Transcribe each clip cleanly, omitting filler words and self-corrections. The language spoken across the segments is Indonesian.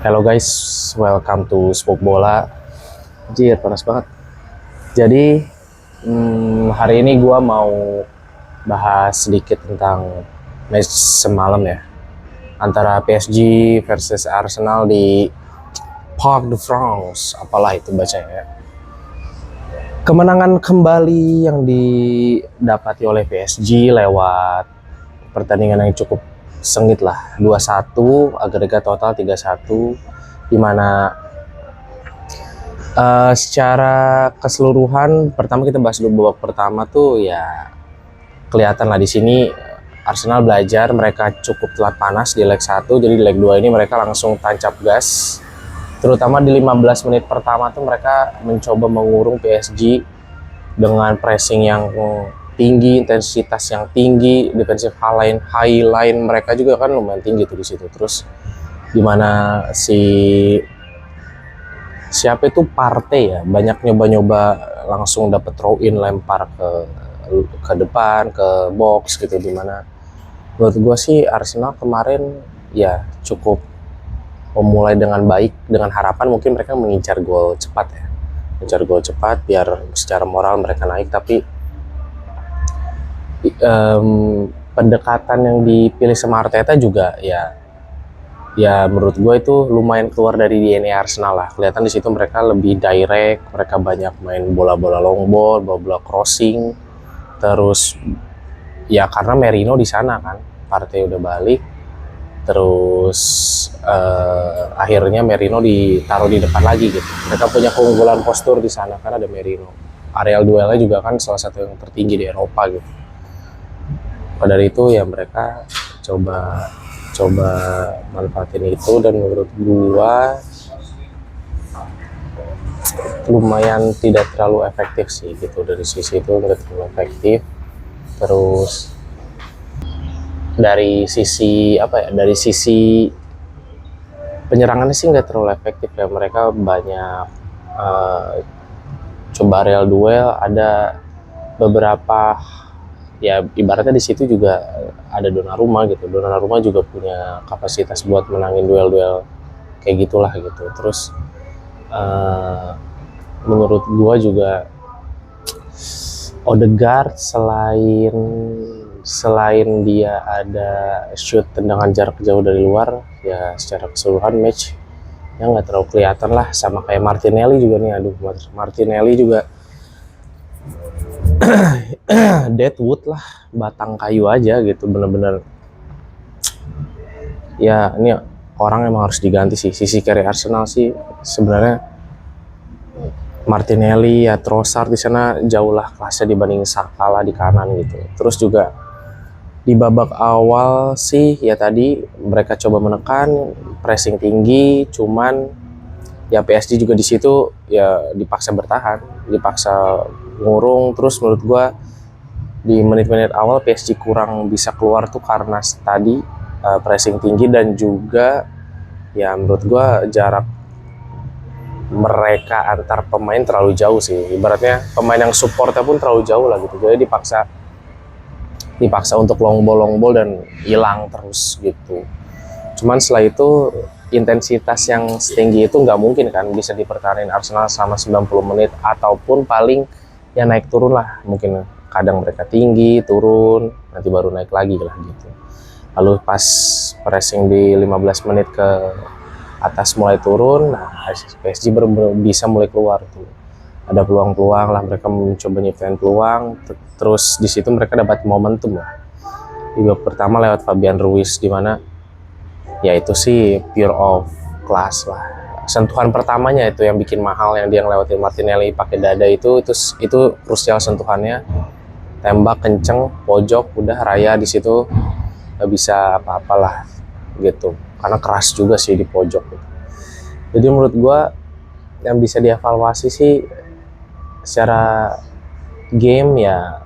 Hello guys, welcome to Spoke Bola. Anjir, panas banget. Jadi, hari ini gua mau bahas sedikit tentang match semalam ya. Antara PSG versus Arsenal di Parc de France. Apalah itu bacanya ya. Kemenangan kembali yang didapati oleh PSG lewat pertandingan yang cukup sengit lah, 2-1, agregat total 3-1, di mana secara keseluruhan pertama kita bahas dulu babak pertama tuh ya kelihatan lah di sini Arsenal belajar, mereka cukup telat panas di leg 1, jadi di leg 2 ini mereka langsung tancap gas. Terutama di 15 menit pertama tuh mereka mencoba mengurung PSG dengan pressing yang tinggi, intensitas yang tinggi, defensive high line mereka juga kan lumayan tinggi tuh di situ. Terus dimana siapa itu Partey ya, banyak nyoba-nyoba langsung dapet throw in, lempar ke depan, ke box gitu, dimana menurut gue sih Arsenal kemarin ya cukup memulai dengan baik, dengan harapan mungkin mereka mengincar gol cepat ya, mengincar gol cepat biar secara moral mereka naik. Tapi pendekatan yang dipilih sama Arteta juga ya menurut gue itu lumayan keluar dari DNA Arsenal lah. Kelihatan di situ mereka lebih direct, mereka banyak main bola-bola long ball, bola-bola crossing. Terus ya karena Merino di sana kan, Partey udah balik, terus akhirnya Merino ditaruh di depan lagi gitu. Mereka punya keunggulan postur di sana kan, ada Merino. Areal duelnya juga kan salah satu yang tertinggi di Eropa gitu. Pada dari itu ya mereka coba manfaatin itu, dan menurut gua lumayan tidak terlalu efektif sih gitu. Dari sisi itu nggak terlalu efektif. Terus dari sisi apa ya, dari sisi penyerangannya sih nggak terlalu efektif ya. Mereka banyak coba real duel, ada beberapa ya ibaratnya di situ juga ada Donnarumma gitu. Donnarumma juga punya kapasitas buat menangin duel-duel kayak gitulah gitu. Terus menurut gua juga Odegaard selain dia ada shoot tendangan jarak jauh dari luar, ya secara keseluruhan match ya nggak terlalu kelihatan lah. Sama kayak Martinelli juga nih, aduh Martinelli juga deadwood lah, batang kayu aja gitu, bener-bener ya ini orang emang harus diganti sih. Sisi kiri Arsenal sih sebenarnya Martinelli ya, Trossard di sana jauh lah kelasnya dibanding Saka lah di kanan gitu. Terus juga di babak awal sih ya tadi mereka coba menekan, pressing tinggi, cuman ya PSG juga di situ ya dipaksa bertahan, dipaksa ngurung. Terus menurut gua di menit-menit awal PSG kurang bisa keluar tuh karena tadi pressing tinggi, dan juga ya menurut gua jarak mereka antar pemain terlalu jauh sih. Ibaratnya pemain yang supportnya pun terlalu jauh lah gitu. Jadi dipaksa untuk long ball dan hilang terus gitu. Cuman setelah itu intensitas yang setinggi itu nggak mungkin kan bisa dipertahankan Arsenal selama 90 menit, ataupun paling ya naik turun lah. Mungkin kadang mereka tinggi, turun, nanti baru naik lagi lah gitu. Lalu pas pressing di 15 menit ke atas mulai turun, nah PSG bisa mulai keluar tuh. Ada peluang-peluang lah, mereka mencoba nyiptain peluang. Terus di situ mereka dapat momentum lah. Di babak pertama lewat Fabian Ruiz, di mana ya itu sih pure of class lah. Sentuhan pertamanya itu yang bikin mahal, yang dia ngelewatin Martinelli pakai dada itu krusial sentuhannya. Tembak kenceng, pojok, udah Raya di situ nggak bisa apa-apalah gitu. Karena keras juga sih di pojok gitu. Jadi menurut gue yang bisa dievaluasi sih secara game ya,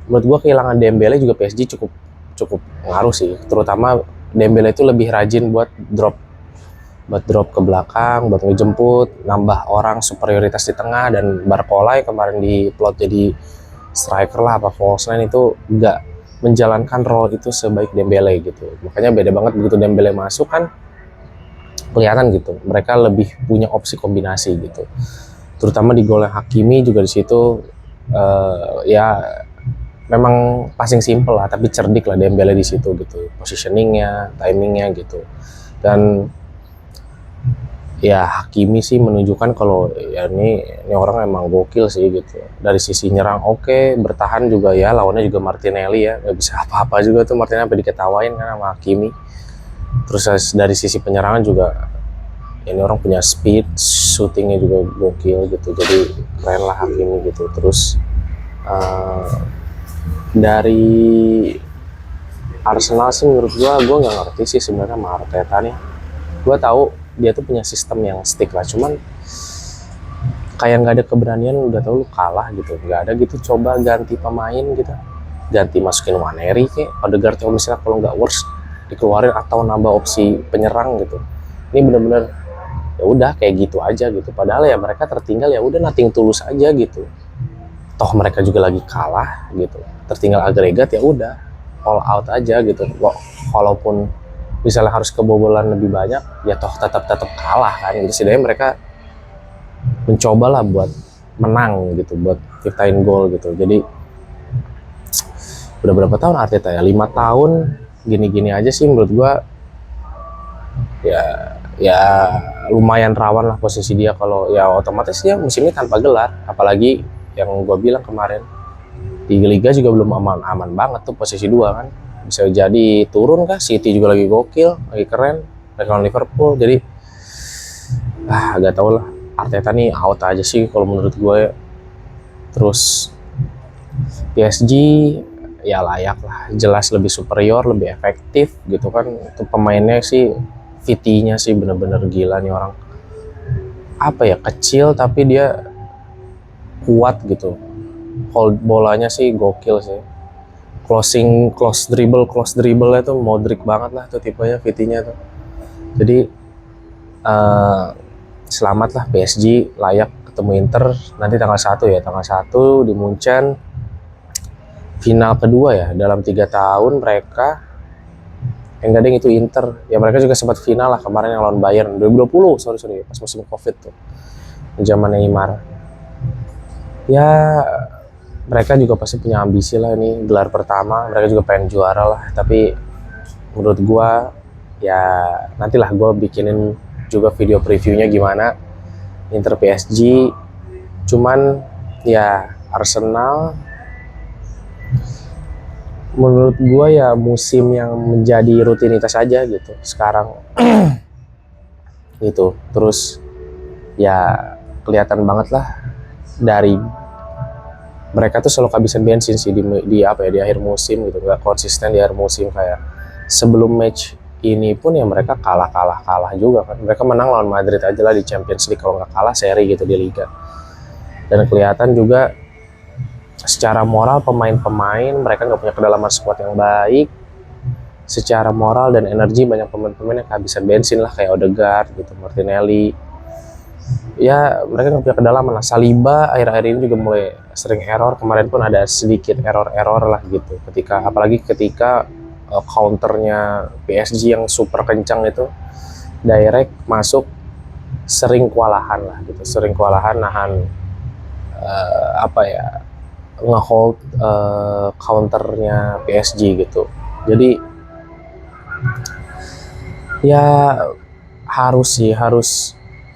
menurut gue kehilangan Dembele juga PSG cukup ngaruh sih. Terutama Dembele itu lebih rajin buat drop ke belakang, buat ngejemput, nambah orang, superioritas di tengah. Dan Barcola yang kemarin diplot jadi striker lah apa false line itu nggak menjalankan role itu sebaik Dembele gitu. Makanya beda banget begitu Dembele masuk kan, kelihatan gitu mereka lebih punya opsi kombinasi gitu, terutama di golnya Hakimi juga di situ. Ya memang passing simple lah tapi cerdik lah Dembele di situ gitu, positioningnya, timingnya gitu. Dan ya Hakimi sih menunjukkan kalau ya ini orang emang gokil sih gitu. Dari sisi nyerang oke, bertahan juga ya lawannya juga Martinelli ya, nggak bisa apa-apa juga tuh Martinelli sampai diketawain kan sama Hakimi. Terus dari sisi penyerangan juga ini orang punya speed, shootingnya juga gokil gitu, jadi keren lah Hakimi gitu. Terus dari Arsenal sih menurut gue nggak ngerti sih sebenarnya sama Arteta nih. Gue tahu dia tuh punya sistem yang stick lah, cuman kayak nggak ada keberanian, udah tahu lu kalah gitu, nggak ada gitu coba ganti pemain gitu, ganti masukin Waneri kayak Odegaard kalau misalnya kalau nggak worse dikeluarin atau nambah opsi penyerang gitu. Ini bener-bener ya udah kayak gitu aja gitu, padahal ya mereka tertinggal ya udah nothing tulus aja gitu, toh mereka juga lagi kalah gitu, tertinggal agregat ya udah all out aja gitu. Walaupun misalnya harus kebobolan lebih banyak ya toh tetap kalah kan gitu, setidaknya mereka mencobalah buat menang gitu, buat ciptain gol gitu. Jadi udah berapa tahun Arteta ya, 5 tahun gini-gini aja sih menurut gua. Ya lumayan rawan lah posisi dia kalau ya otomatis dia musim ini tanpa gelar, apalagi yang gua bilang kemarin di Liga juga belum aman banget tuh posisi 2 kan, bisa jadi turun kah. City juga lagi gokil, lagi keren, lawan Liverpool. Jadi agak tau lah Arteta nih out aja sih kalau menurut gue ya. Terus PSG ya layak lah, jelas lebih superior, lebih efektif gitu kan. Itu pemainnya sih, VT-nya sih bener-bener gila nih orang. Apa ya, kecil tapi dia kuat gitu. Hold bolanya sih gokil sih. Close dribble itu Modric banget lah tuh tipenya, VT-nya tuh. Jadi selamat lah PSG, layak ketemu Inter nanti tanggal 1 ya, tanggal 1 di Munchen. Final kedua ya dalam 3 tahun mereka. Yang gak ada yang itu Inter ya, mereka juga sempat final lah kemarin yang lawan Bayern 2020, sorry pas musim Covid tuh, zaman Neymar. Ya mereka juga pasti punya ambisi lah, ini gelar pertama, mereka juga pengen juara lah. Tapi menurut gua ya nantilah gua bikinin juga video previewnya gimana Inter PSG. Cuman ya Arsenal menurut gue ya musim yang menjadi rutinitas aja gitu sekarang gitu. Terus ya kelihatan banget lah dari mereka tuh selalu kehabisan bensin sih di apa ya, di akhir musim gitu, nggak konsisten di akhir musim. Kayak sebelum match ini pun ya mereka kalah juga kan. Mereka menang lawan Madrid aja lah di Champions League, kalau nggak kalah seri gitu di Liga. Dan kelihatan juga secara moral pemain-pemain mereka nggak punya kedalaman squad yang baik. Secara moral dan energi banyak pemain-pemain yang kehabisan bensin lah, kayak Odegaard gitu, Martinelli. Ya mereka nggak punya kedalaman lah. Saliba akhir-akhir ini juga mulai sering error. Kemarin pun ada sedikit error lah gitu. Apalagi ketika counternya PSG yang super kencang itu direct masuk, sering kewalahan lah gitu, nahan apa ya, ngehold counternya PSG gitu. Jadi ya harus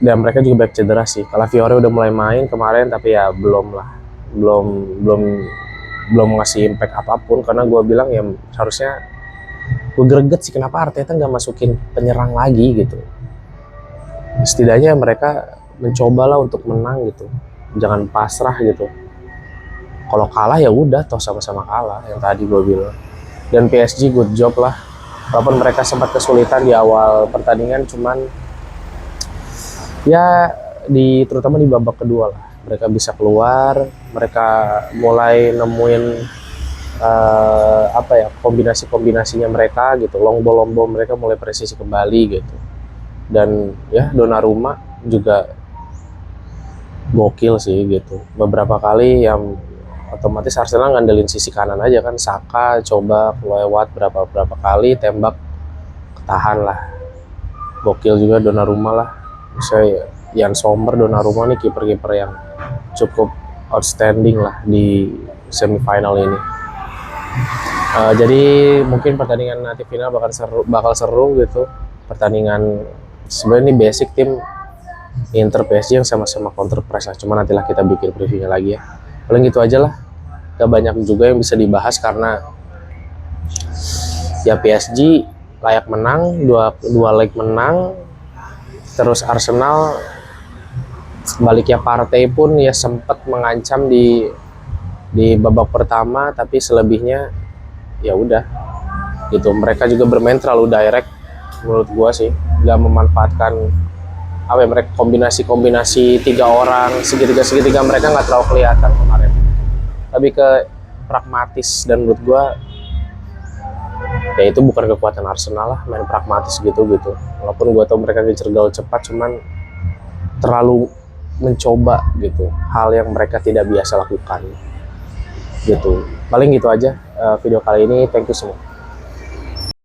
dan mereka juga banyak cedera sih. Calafiori udah mulai main kemarin tapi ya belum ngasih impact apapun, karena gue bilang ya harusnya, gue greget sih kenapa Arteta nggak masukin penyerang lagi gitu. Setidaknya mereka mencobalah untuk menang gitu, jangan pasrah gitu. Kalau kalah ya udah, toh sama-sama kalah yang tadi gue bilang. Dan PSG good job lah, walaupun mereka sempat kesulitan di awal pertandingan, cuman ya terutama di babak kedua lah mereka bisa keluar. Mereka mulai nemuin apa ya, kombinasinya mereka gitu, long ball mereka mulai presisi kembali gitu. Dan ya Donnarumma juga gokil sih gitu. Beberapa kali yang otomatis Arsenal ngandelin sisi kanan aja kan, Saka coba lewat berapa kali tembak, ketahan lah. gokil juga Donnarumma lah. Saya Yan Sommer, Donnarumma nih kiper-kiper yang cukup outstanding lah di semifinal ini. Jadi mungkin pertandingan nanti final bakal seru gitu. Pertandingan sebenarnya ini basic tim Inter PSG yang sama-sama counter press lah. Cuma nantilah kita bikin previewnya lagi ya. Paling gitu aja lah. Gak banyak juga yang bisa dibahas karena ya PSG layak menang, dua leg menang. Terus Arsenal baliknya Partey pun ya sempat mengancam di babak pertama, tapi selebihnya ya udah gitu. Mereka juga bermain terlalu direct menurut gua sih, nggak memanfaatkan apa ya, mereka kombinasi 3 orang segitiga mereka nggak terlalu kelihatan kemarin, lebih ke pragmatis. Dan menurut gua ya itu bukan kekuatan Arsenal lah, main pragmatis gitu. Walaupun gua tahu mereka ngejar gol cepat, cuman terlalu mencoba gitu hal yang mereka tidak biasa lakukan gitu. Paling gitu aja video kali ini. Thank you semua.